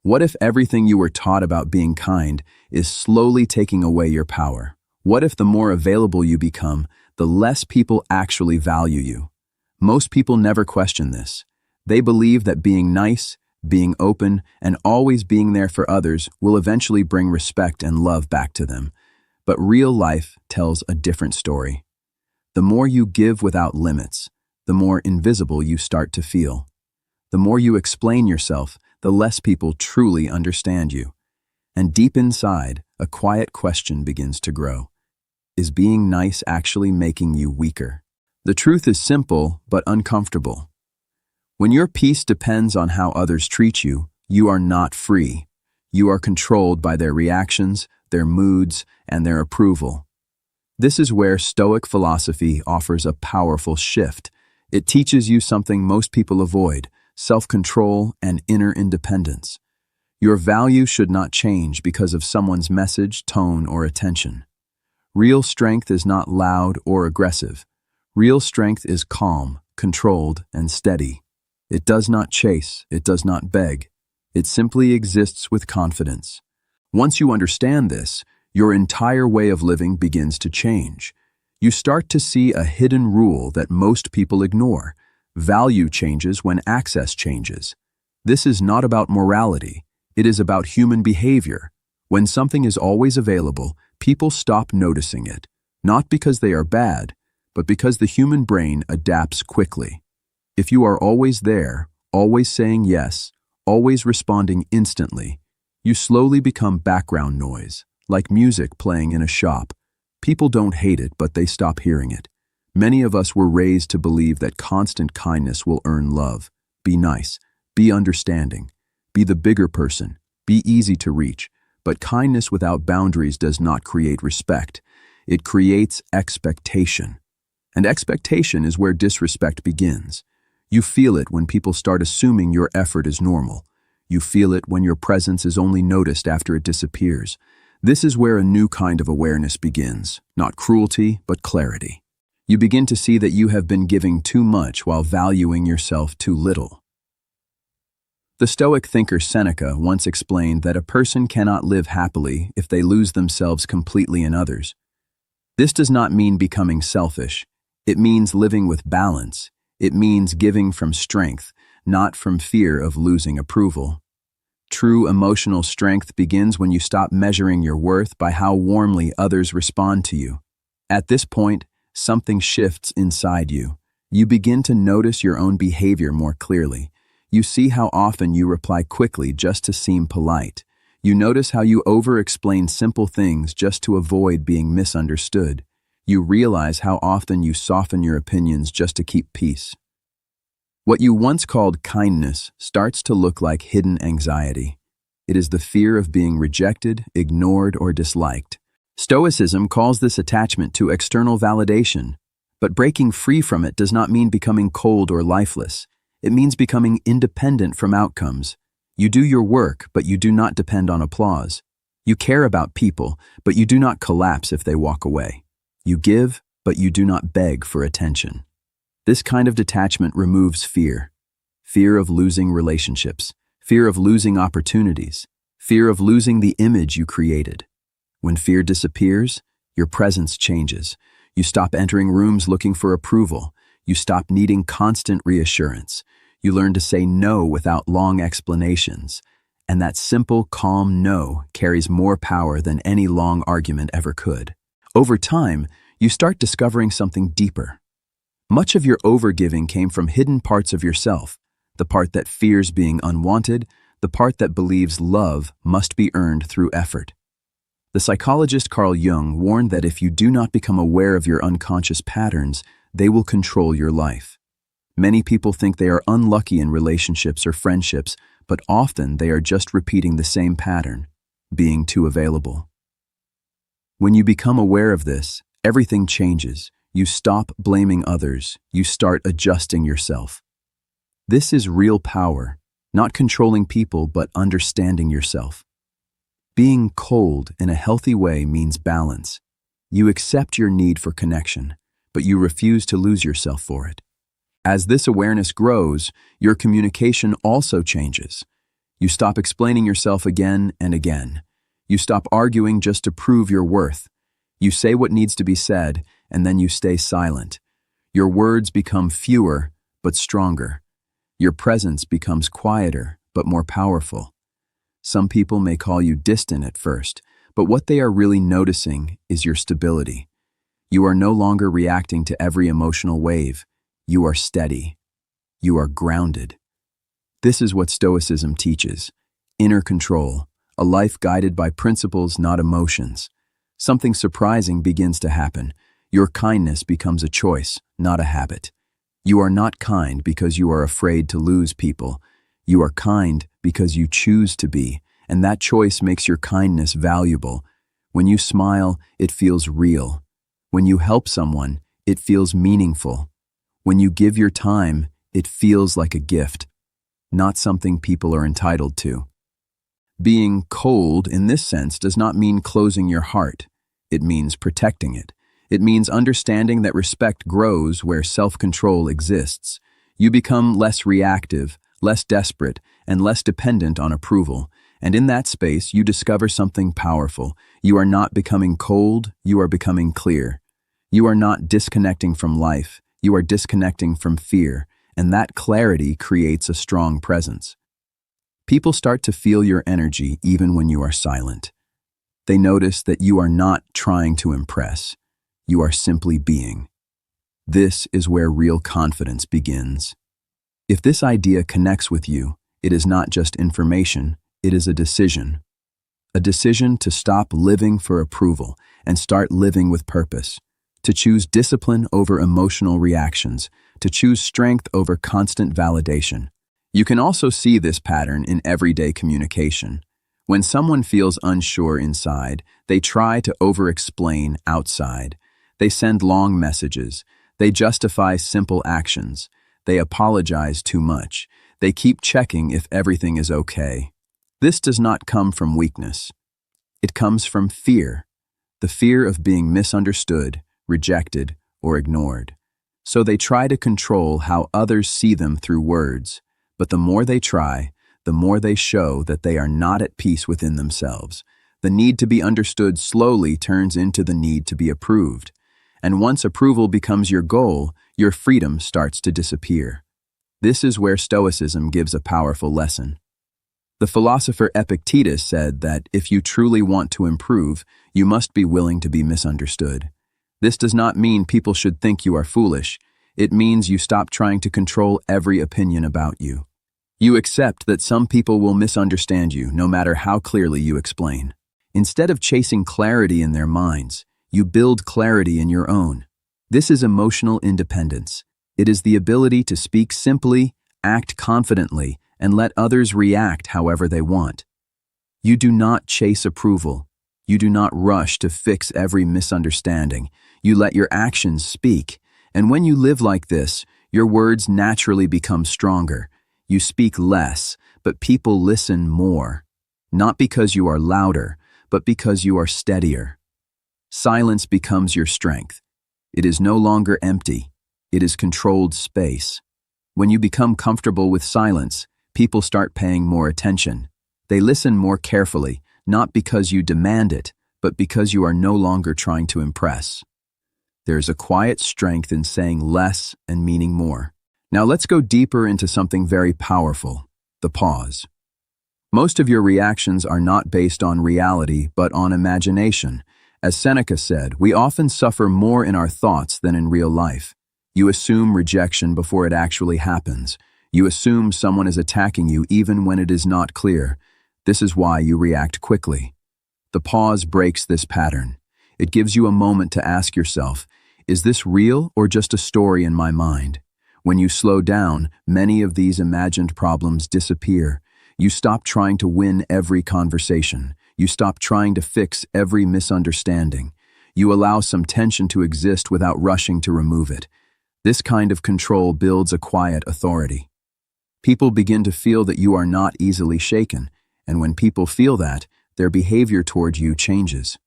What if everything you were taught about being kind is slowly taking away your power? What if the more available you become, the less people actually value you? Most people never question this. They believe that being nice, being open, and always being there for others will eventually bring respect and love back to them. But real life tells a different story. The more you give without limits, the more invisible you start to feel. The more you explain yourself, the less people truly understand you. And deep inside, a quiet question begins to grow. Is being nice actually making you weaker? The truth is simple but uncomfortable. When your peace depends on how others treat you, you are not free. You are controlled by their reactions, their moods, and their approval. This is where Stoic philosophy offers a powerful shift. It teaches you something most people avoid: self-control and inner independence. Your value should not change because of someone's message, tone, or attention. Real strength is not loud or aggressive. Real strength is calm, controlled, and steady. It does not chase, it does not beg. It simply exists with confidence. Once you understand this, your entire way of living begins to change. You start to see a hidden rule that most people ignore. Value changes when access changes. This is not about morality. It is about human behavior. When something is always available, people stop noticing it, not because they are bad, but because the human brain adapts quickly. If you are always there, always saying yes, always responding instantly, you slowly become background noise, like music playing in a shop. People don't hate it, but they stop hearing it. Many of us were raised to believe that constant kindness will earn love. Be nice, be understanding, be the bigger person, be easy to reach. But kindness without boundaries does not create respect. It creates expectation. And expectation is where disrespect begins. You feel it when people start assuming your effort is normal. You feel it when your presence is only noticed after it disappears. This is where a new kind of awareness begins, not cruelty, but clarity. You begin to see that you have been giving too much while valuing yourself too little. The Stoic thinker Seneca once explained that a person cannot live happily if they lose themselves completely in others. This does not mean becoming selfish. It means living with balance. It means giving from strength, not from fear of losing approval. True emotional strength begins when you stop measuring your worth by how warmly others respond to you. At this point, something shifts inside you. You begin to notice your own behavior more clearly. You see how often you reply quickly just to seem polite. You notice how you over-explain simple things just to avoid being misunderstood. You realize how often you soften your opinions just to keep peace. What you once called kindness starts to look like hidden anxiety. It is the fear of being rejected, ignored, or disliked. Stoicism calls this attachment to external validation. But breaking free from it does not mean becoming cold or lifeless. It means becoming independent from outcomes. You do your work, but you do not depend on applause. You care about people, but you do not collapse if they walk away. You give, but you do not beg for attention. This kind of detachment removes fear. Fear of losing relationships, fear of losing opportunities, fear of losing the image you created. When fear disappears, your presence changes. You stop entering rooms looking for approval. You stop needing constant reassurance. You learn to say no without long explanations. And that simple, calm no carries more power than any long argument ever could. Over time, you start discovering something deeper. Much of your overgiving came from hidden parts of yourself, the part that fears being unwanted, the part that believes love must be earned through effort. The psychologist Carl Jung warned that if you do not become aware of your unconscious patterns, they will control your life. Many people think they are unlucky in relationships or friendships, but often they are just repeating the same pattern, being too available. When you become aware of this, everything changes. You stop blaming others. You start adjusting yourself. This is real power, not controlling people, but understanding yourself. Being cold in a healthy way means balance. You accept your need for connection, but you refuse to lose yourself for it. As this awareness grows, your communication also changes. You stop explaining yourself again and again. You stop arguing just to prove your worth. You say what needs to be said, and then you stay silent. Your words become fewer, but stronger. Your presence becomes quieter, but more powerful. Some people may call you distant at first, but what they are really noticing is your stability. You are no longer reacting to every emotional wave. You are steady. You are grounded. This is what Stoicism teaches: inner control, a life guided by principles, not emotions. Something surprising begins to happen. Your kindness becomes a choice, not a habit. You are not kind because you are afraid to lose people. You are kind because you choose to be, and that choice makes your kindness valuable. When you smile, it feels real. When you help someone, it feels meaningful. When you give your time, it feels like a gift, not something people are entitled to. Being cold in this sense does not mean closing your heart. It means protecting it. It means understanding that respect grows where self-control exists. You become less reactive, less desperate, and less dependent on approval. And in that space, you discover something powerful. You are not becoming cold, you are becoming clear. You are not disconnecting from life, you are disconnecting from fear, and that clarity creates a strong presence. People start to feel your energy even when you are silent. They notice that you are not trying to impress. You are simply being. This is where real confidence begins. If this idea connects with you, it is not just information, it is a decision. A decision to stop living for approval and start living with purpose. To choose discipline over emotional reactions. To choose strength over constant validation. You can also see this pattern in everyday communication. When someone feels unsure inside, they try to over-explain outside. They send long messages. They justify simple actions. They apologize too much. They keep checking if everything is okay. This does not come from weakness. It comes from fear. The fear of being misunderstood, rejected, or ignored. So they try to control how others see them through words. But the more they try, the more they show that they are not at peace within themselves. The need to be understood slowly turns into the need to be approved. And once approval becomes your goal, your freedom starts to disappear. This is where Stoicism gives a powerful lesson. The philosopher Epictetus said that if you truly want to improve, you must be willing to be misunderstood. This does not mean people should think you are foolish. It means you stop trying to control every opinion about you. You accept that some people will misunderstand you no matter how clearly you explain. Instead of chasing clarity in their minds, you build clarity in your own. This is emotional independence. It is the ability to speak simply, act confidently, and let others react however they want. You do not chase approval. You do not rush to fix every misunderstanding. You let your actions speak. And when you live like this, your words naturally become stronger. You speak less, but people listen more. Not because you are louder, but because you are steadier. Silence becomes your strength. It is no longer empty. It is controlled space. When you become comfortable with silence, people start paying more attention. They listen more carefully, not because you demand it, but because you are no longer trying to impress. There is a quiet strength in saying less and meaning more. Now let's go deeper into something very powerful: the pause. Most of your reactions are not based on reality, but on imagination. As Seneca said, we often suffer more in our thoughts than in real life. You assume rejection before it actually happens. You assume someone is attacking you even when it is not clear. This is why you react quickly. The pause breaks this pattern. It gives you a moment to ask yourself, is this real or just a story in my mind? When you slow down, many of these imagined problems disappear. You stop trying to win every conversation. You stop trying to fix every misunderstanding. You allow some tension to exist without rushing to remove it. This kind of control builds a quiet authority. People begin to feel that you are not easily shaken, and when people feel that, their behavior toward you changes.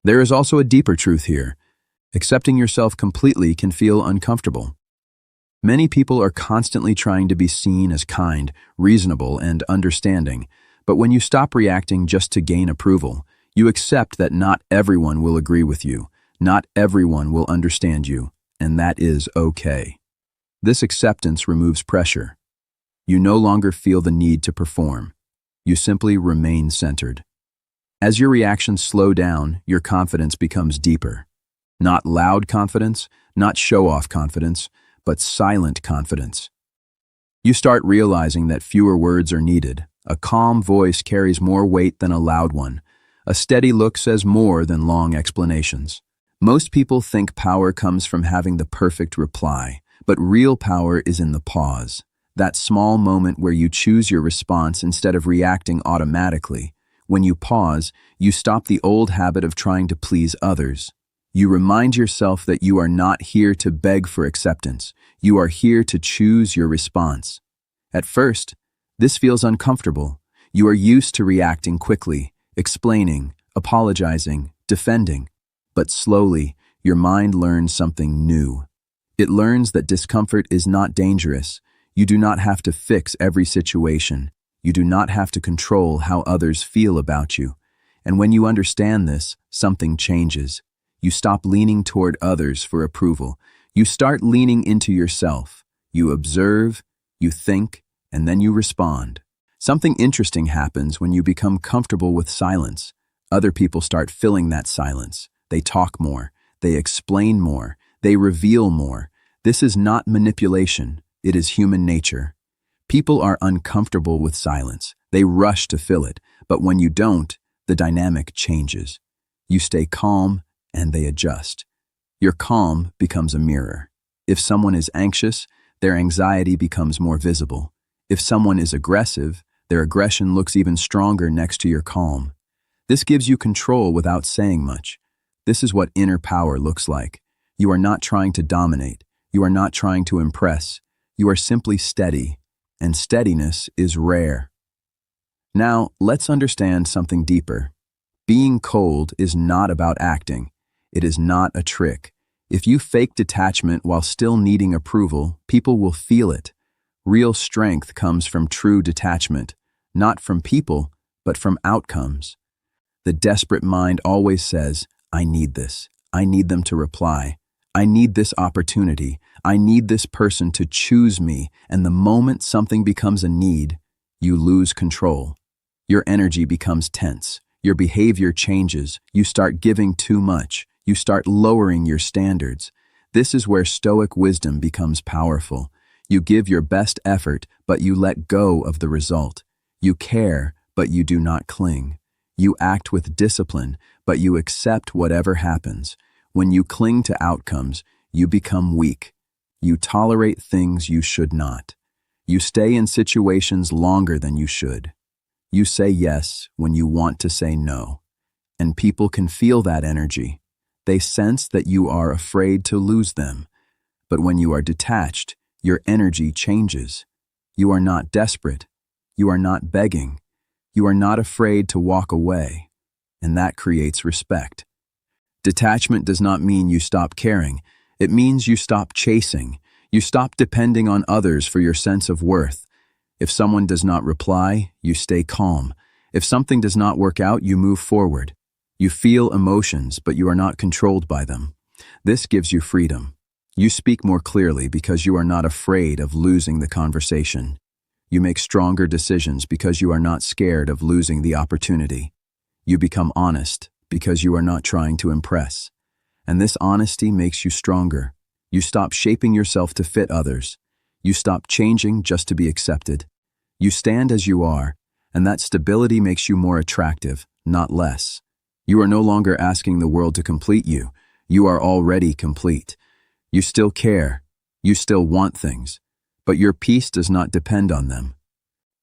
There is also a deeper truth here. Accepting yourself completely can feel uncomfortable. Many people are constantly trying to be seen as kind, reasonable, and understanding, but when you stop reacting just to gain approval, you accept that not everyone will agree with you, not everyone will understand you, and that is okay. This acceptance removes pressure. You no longer feel the need to perform. You simply remain centered. As your reactions slow down, your confidence becomes deeper. Not loud confidence, not show-off confidence, but silent confidence. You start realizing that fewer words are needed. A calm voice carries more weight than a loud one. A steady look says more than long explanations. Most people think power comes from having the perfect reply, but real power is in the pause. That small moment where you choose your response instead of reacting automatically. When you pause, you stop the old habit of trying to please others. You remind yourself that you are not here to beg for acceptance. You are here to choose your response. At first, this feels uncomfortable. You are used to reacting quickly, explaining, apologizing, defending. But slowly, your mind learns something new. It learns that discomfort is not dangerous. You do not have to fix every situation. You do not have to control how others feel about you. And when you understand this, something changes. You stop leaning toward others for approval. You start leaning into yourself. You observe, you think, and then you respond. Something interesting happens when you become comfortable with silence. Other people start filling that silence. They talk more. They explain more. They reveal more. This is not manipulation. It is human nature. People are uncomfortable with silence. They rush to fill it. But when you don't, the dynamic changes. You stay calm, and they adjust. Your calm becomes a mirror. If someone is anxious, their anxiety becomes more visible. If someone is aggressive, their aggression looks even stronger next to your calm. This gives you control without saying much. This is what inner power looks like. You are not trying to dominate. You are not trying to impress. You are simply steady, and steadiness is rare. Now, let's understand something deeper. Being cold is not about acting. It is not a trick. If you fake detachment while still needing approval, people will feel it. Real strength comes from true detachment, not from people, but from outcomes. The desperate mind always says, I need this. I need them to reply. I need this opportunity. I need this person to choose me. And the moment something becomes a need, you lose control. Your energy becomes tense. Your behavior changes. You start giving too much. You start lowering your standards. This is where stoic wisdom becomes powerful. You give your best effort, but you let go of the result. You care, but you do not cling. You act with discipline, but you accept whatever happens. When you cling to outcomes, you become weak. You tolerate things you should not. You stay in situations longer than you should. You say yes when you want to say no. And people can feel that energy. They sense that you are afraid to lose them. But when you are detached, your energy changes. You are not desperate. You are not begging. You are not afraid to walk away. And that creates respect. Detachment does not mean you stop caring. It means you stop chasing. You stop depending on others for your sense of worth. If someone does not reply, you stay calm. If something does not work out, you move forward. You feel emotions, but you are not controlled by them. This gives you freedom. You speak more clearly because you are not afraid of losing the conversation. You make stronger decisions because you are not scared of losing the opportunity. You become honest because you are not trying to impress. And this honesty makes you stronger. You stop shaping yourself to fit others. You stop changing just to be accepted. You stand as you are, and that stability makes you more attractive, not less. You are no longer asking the world to complete you. You are already complete. You still care. You still want things. But your peace does not depend on them.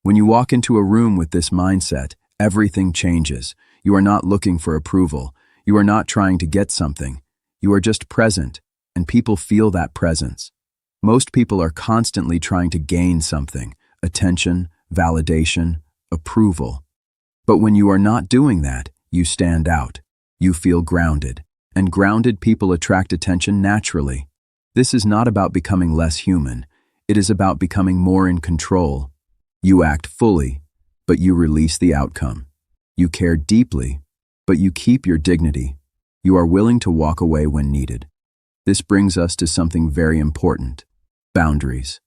When you walk into a room with this mindset, everything changes. You are not looking for approval. You are not trying to get something. You are just present, and people feel that presence. Most people are constantly trying to gain something: attention, validation, approval. But when you are not doing that, you stand out. You feel grounded. And grounded people attract attention naturally. This is not about becoming less human. It is about becoming more in control. You act fully, but you release the outcome. You care deeply, but you keep your dignity. You are willing to walk away when needed. This brings us to something very important: boundaries.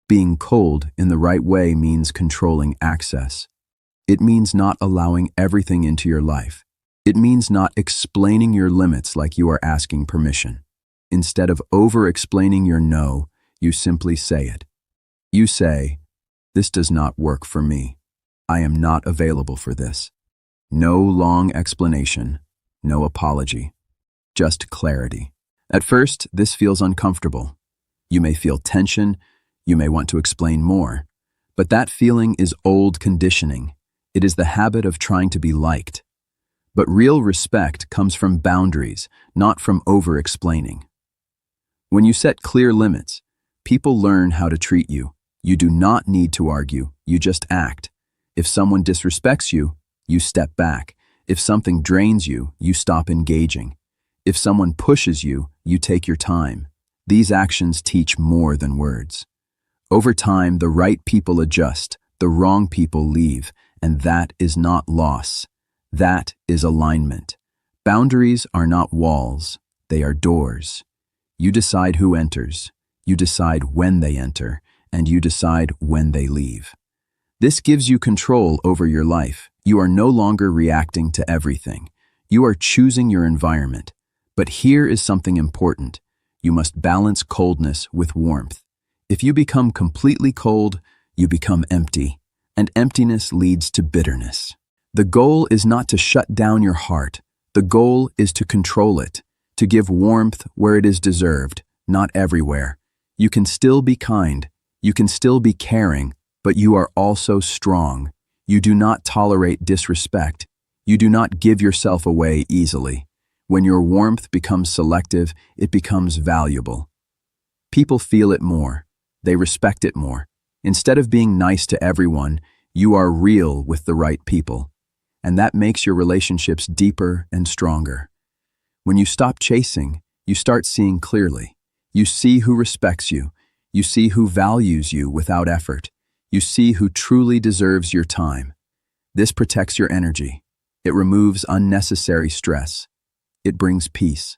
Being cold in the right way means controlling access. It means not allowing everything into your life. It means not explaining your limits like you are asking permission. Instead of over-explaining your no, you simply say it. You say, "This does not work for me. I am not available for this." No long explanation, no apology, just clarity. At first, this feels uncomfortable. You may feel tension, you may want to explain more. But that feeling is old conditioning. It is the habit of trying to be liked. But real respect comes from boundaries, not from over-explaining. When you set clear limits, people learn how to treat you. You do not need to argue, you just act. If someone disrespects you, you step back. If something drains you, you stop engaging. If someone pushes you, you take your time. These actions teach more than words. Over time, the right people adjust, the wrong people leave, and that is not loss. That is alignment. Boundaries are not walls, they are doors. You decide who enters, you decide when they enter, and you decide when they leave. This gives you control over your life. You are no longer reacting to everything. You are choosing your environment. But here is something important. You must balance coldness with warmth. If you become completely cold, you become empty, and emptiness leads to bitterness. The goal is not to shut down your heart. The goal is to control it, to give warmth where it is deserved, not everywhere. You can still be kind, you can still be caring, but you are also strong. You do not tolerate disrespect. You do not give yourself away easily. When your warmth becomes selective, it becomes valuable. People feel it more. They respect it more. Instead of being nice to everyone, you are real with the right people. And that makes your relationships deeper and stronger. When you stop chasing, you start seeing clearly. You see who respects you. You see who values you without effort. You see who truly deserves your time. This protects your energy. It removes unnecessary stress. It brings peace.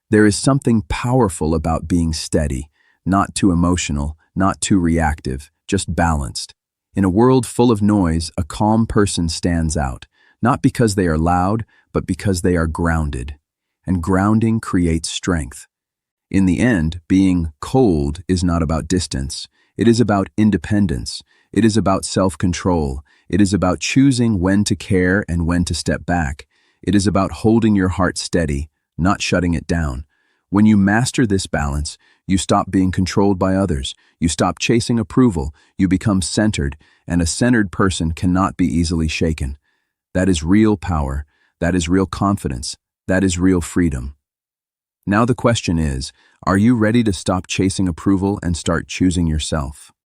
There is something powerful about being steady, not too emotional, not too reactive, just balanced. In a world full of noise, a calm person stands out, not because they are loud, but because they are grounded. And grounding creates strength. In the end, being cold is not about distance. It is about independence. It is about self-control. It is about choosing when to care and when to step back. It is about holding your heart steady, not shutting it down. When you master this balance, you stop being controlled by others. You stop chasing approval. You become centered, and a centered person cannot be easily shaken. That is real power. That is real confidence. That is real freedom. Now the question is, are you ready to stop chasing approval and start choosing yourself?